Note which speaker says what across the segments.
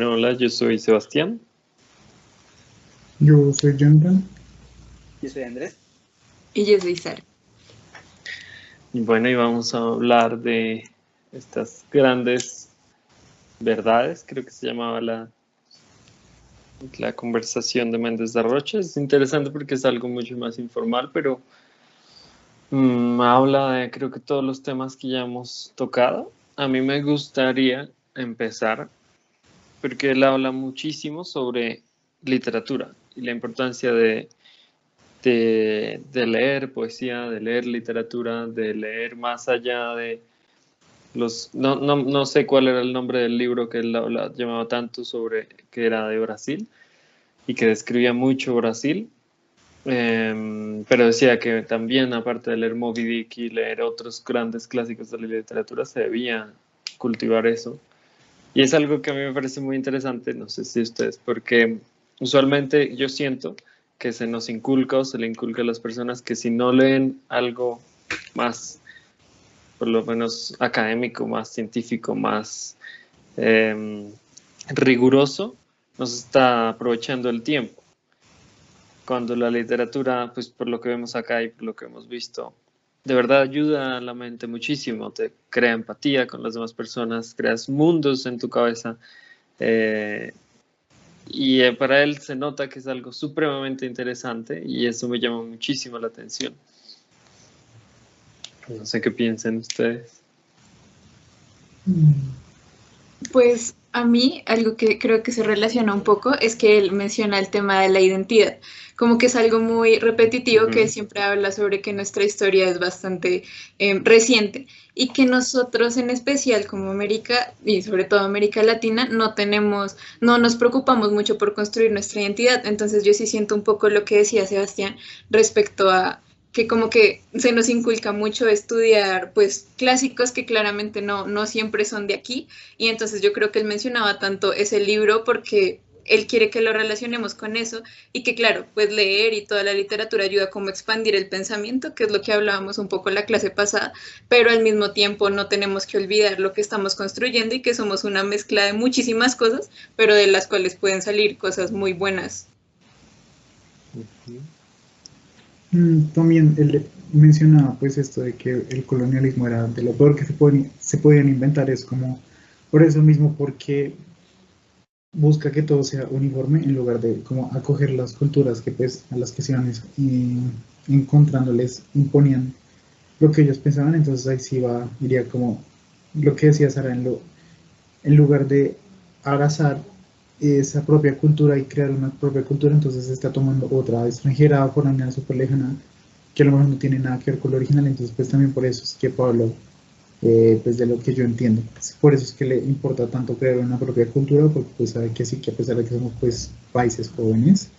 Speaker 1: Hola, yo soy Sebastián.
Speaker 2: Yo soy Jonathan.
Speaker 3: Yo soy Andrés.
Speaker 4: Y yo soy Sara.
Speaker 1: Y bueno, y vamos a hablar de estas grandes verdades, creo que se llamaba la conversación de Méndez de Rocha. Es interesante porque es algo mucho más informal, pero habla de creo que todos los temas que ya hemos tocado. A mí me gustaría empezar porque él habla muchísimo sobre literatura y la importancia de leer poesía, de leer literatura, de leer más allá de no sé cuál era el nombre del libro que él llamaba tanto sobre que era de Brasil y que describía mucho Brasil, pero decía que también aparte de leer Moby Dick y leer otros grandes clásicos de la literatura se debía cultivar eso. Y es algo que a mí me parece muy interesante, no sé si ustedes, porque usualmente yo siento que se nos inculca o se le inculca a las personas que si no leen algo más, por lo menos académico, más científico, más eh, riguroso, nos está aprovechando el tiempo. Cuando la literatura, pues por lo que vemos acá y por lo que hemos visto, de verdad ayuda a la mente muchísimo, te crea empatía con las demás personas, creas mundos en tu cabeza. Eh, para él se nota que es algo supremamente interesante y eso me llama muchísimo la atención. No sé qué piensen ustedes.
Speaker 4: Pues a mí algo que creo que se relaciona un poco es que él menciona el tema de la identidad, como que es algo muy repetitivo que él
Speaker 1: Ujú.
Speaker 4: siempre habla sobre que nuestra historia es bastante reciente y que nosotros en especial como América y sobre todo América Latina no nos preocupamos mucho por construir nuestra identidad. Entonces yo sí siento un poco lo que decía Sebastián respecto a que como que se nos inculca mucho estudiar pues clásicos que claramente no siempre son de aquí, y entonces yo creo que él mencionaba tanto ese libro porque él quiere que lo relacionemos con eso y que claro, pues leer y toda la literatura ayuda como a expandir el pensamiento, que es lo que hablábamos un poco en la clase pasada, pero al mismo tiempo no tenemos que olvidar lo que estamos construyendo y que somos una mezcla de muchísimas cosas, pero de las cuales pueden salir cosas muy buenas.
Speaker 1: Ujú.
Speaker 2: También él mencionaba pues esto de que el colonialismo era de lo peor que se podían inventar, es como por eso mismo, porque busca que todo sea uniforme en lugar de como acoger las culturas que pues a las que se iban encontrándoles imponían lo que ellos pensaban. Entonces ahí sí iría como lo que decía Sara, en lugar de abrazar esa propia cultura y crear una propia cultura, entonces se está tomando otra extranjera, foránea, súper lejana, que a lo mejor no tiene nada que ver con lo original. Entonces pues también por eso es que Pablo, pues de lo que yo entiendo, por eso es que le importa tanto crear una propia cultura, porque pues sabe que sí, que a pesar de que somos pues países jóvenes,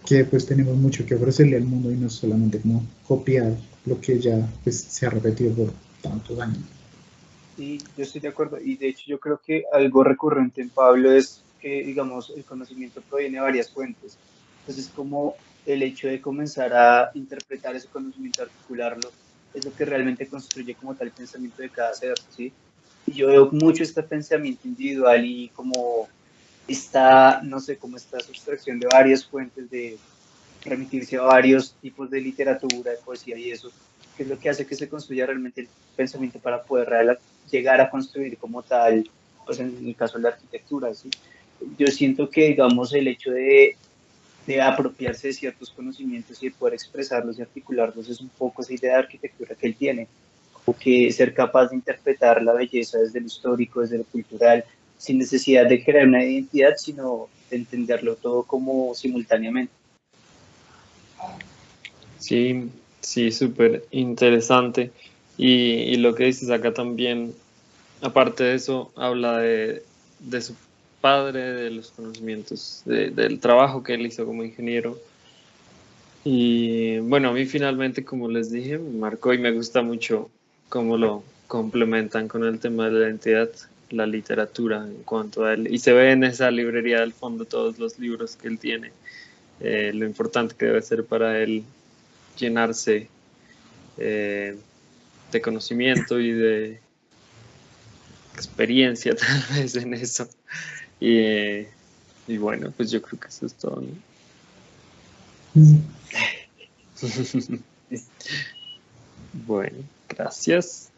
Speaker 2: que pues tenemos mucho que ofrecerle al mundo y no solamente como copiar lo que ya pues se ha repetido por tantos años.
Speaker 3: Sí, yo estoy de acuerdo. Y de hecho yo creo que algo recurrente en Pablo es que, digamos, el conocimiento proviene de varias fuentes. Entonces, como el hecho de comenzar a interpretar ese conocimiento, articularlo, es lo que realmente construye como tal pensamiento de cada ser, ¿sí? Y yo veo mucho este pensamiento individual y como esta, no sé, como esta sustracción de varias fuentes, de remitirse a varios tipos de literatura, de poesía y eso, que es lo que hace que se construya realmente el pensamiento para poder llegar a construir como tal, pues en el caso de la arquitectura, ¿sí? Yo siento que, digamos, el hecho de apropiarse de ciertos conocimientos y de poder expresarlos y articularlos es un poco esa idea de arquitectura que él tiene, como que ser capaz de interpretar la belleza desde lo histórico, desde lo cultural, sin necesidad de crear una identidad, sino de entenderlo todo como simultáneamente.
Speaker 1: Sí, sí, súper interesante. Y lo que dices acá también, aparte de eso, habla de su padre, de los conocimientos, del trabajo que él hizo como ingeniero. Y bueno, a mí finalmente, como les dije, me marcó y me gusta mucho cómo lo complementan con el tema de la identidad, la literatura en cuanto a él. Y se ve en esa librería del fondo todos los libros que él tiene, lo importante que debe ser para él llenarse eh, de conocimiento y de experiencia tal vez en eso. Y bueno, pues yo creo que eso es todo, ¿no?
Speaker 2: Mm.
Speaker 1: Bueno, gracias.